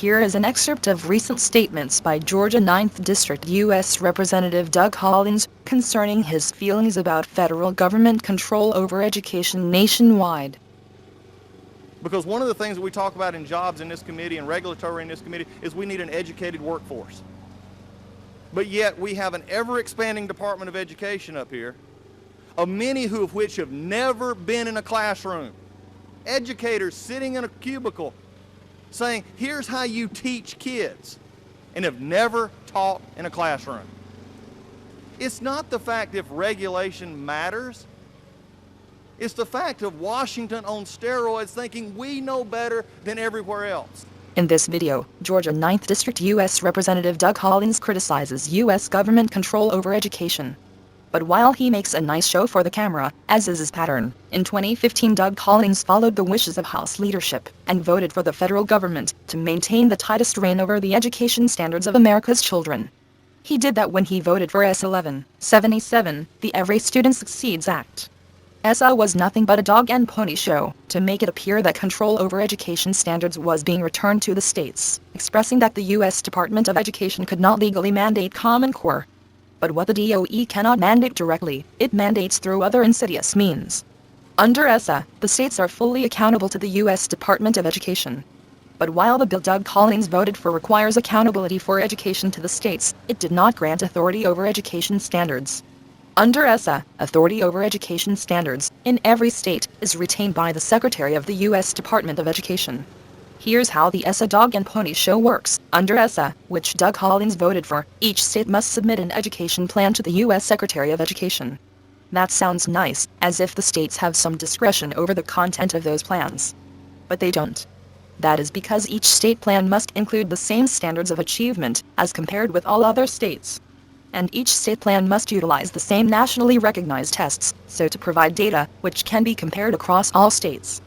Here is an excerpt of recent statements by Georgia 9th District U.S. Representative Doug Collins concerning his feelings about federal government control over education nationwide. Because one of the things that we talk about in jobs in this committee and regulatory in this committee is we need an educated workforce. But yet we have an ever-expanding Department of Education up here, of many of which have never been in a classroom. Educators sitting in a cubicle saying, here's how you teach kids, and have never taught in a classroom. It's not the fact if regulation matters. It's the fact of Washington on steroids thinking we know better than everywhere else. In this video, Georgia 9th District U.S. Representative Doug Collins criticizes U.S. government control over education. But while he makes a nice show for the camera, as is his pattern, in 2015 Doug Collins followed the wishes of House leadership and voted for the federal government to maintain the tightest rein over the education standards of America's children. He did that when he voted for S. 1177, the Every Student Succeeds Act. ESSA was nothing but a dog and pony show to make it appear that control over education standards was being returned to the states, expressing that the U.S. Department of Education could not legally mandate Common Core. But what the DOE cannot mandate directly, it mandates through other insidious means. Under ESSA, the states are fully accountable to the U.S. Department of Education. But while the bill Doug Collins voted for requires accountability for education to the states, it did not grant authority over education standards. Under ESSA, authority over education standards in every state is retained by the Secretary of the U.S. Department of Education. Here's how the ESSA dog and pony show works. Under ESSA, which Doug Collins voted for, each state must submit an education plan to the U.S. Secretary of Education. That sounds nice, as if the states have some discretion over the content of those plans. But they don't. That is because each state plan must include the same standards of achievement as compared with all other states. And each state plan must utilize the same nationally recognized tests, so to provide data which can be compared across all states.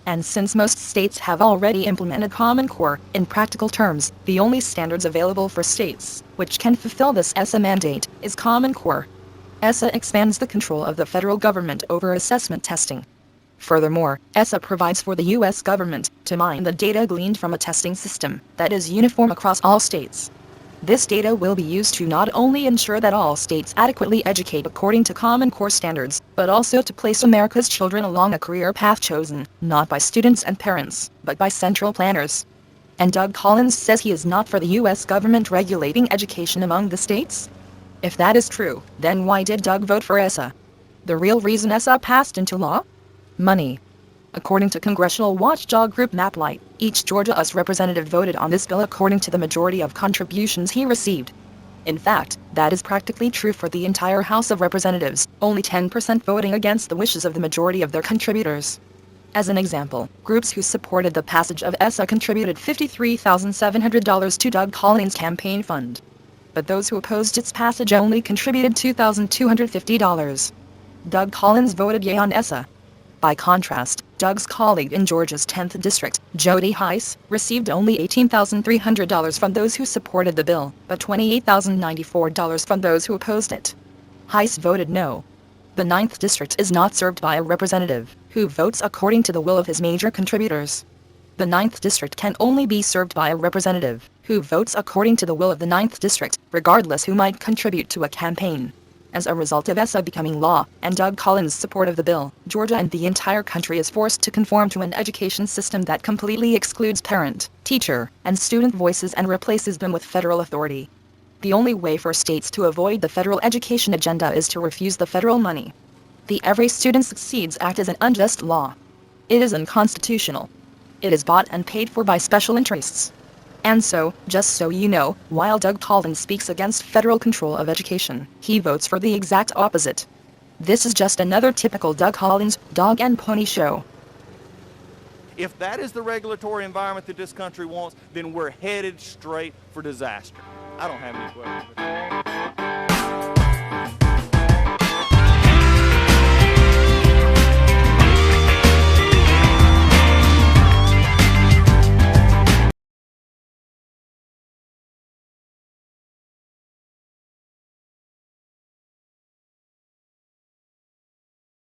And since most states have already implemented Common Core, in practical terms, the only standards available for states which can fulfill this ESSA mandate is Common Core. ESSA expands the control of the federal government over assessment testing. Furthermore, ESSA provides for the U.S. government to mine the data gleaned from a testing system that is uniform across all states. This data will be used to not only ensure that all states adequately educate according to Common Core standards, but also to place America's children along a career path chosen, not by students and parents, but by central planners. And Doug Collins says he is not for the U.S. government regulating education among the states? If that is true, then why did Doug vote for ESSA? The real reason ESSA passed into law? Money. According to congressional watchdog group MapLight, each Georgia US representative voted on this bill according to the majority of contributions he received. In fact, that is practically true for the entire House of Representatives, only 10% voting against the wishes of the majority of their contributors. As an example, groups who supported the passage of ESSA contributed $53,700 to Doug Collins' campaign fund. But those who opposed its passage only contributed $2,250. Doug Collins voted yea on ESSA. By contrast, Doug's colleague in Georgia's 10th District, Jody Hice, received only $18,300 from those who supported the bill, but $28,094 from those who opposed it. Hice voted no. The 9th District is not served by a representative who votes according to the will of his major contributors. The 9th District can only be served by a representative who votes according to the will of the 9th District, regardless who might contribute to a campaign. As a result of ESSA becoming law, and Doug Collins' support of the bill, Georgia and the entire country is forced to conform to an education system that completely excludes parent, teacher, and student voices and replaces them with federal authority. The only way for states to avoid the federal education agenda is to refuse the federal money. The Every Student Succeeds Act is an unjust law. It is unconstitutional. It is bought and paid for by special interests. And so, just so you know, while Doug Collins speaks against federal control of education, he votes for the exact opposite. This is just another typical Doug Collins dog and pony show. If that is the regulatory environment that this country wants, then we're headed straight for disaster. I don't have any questions.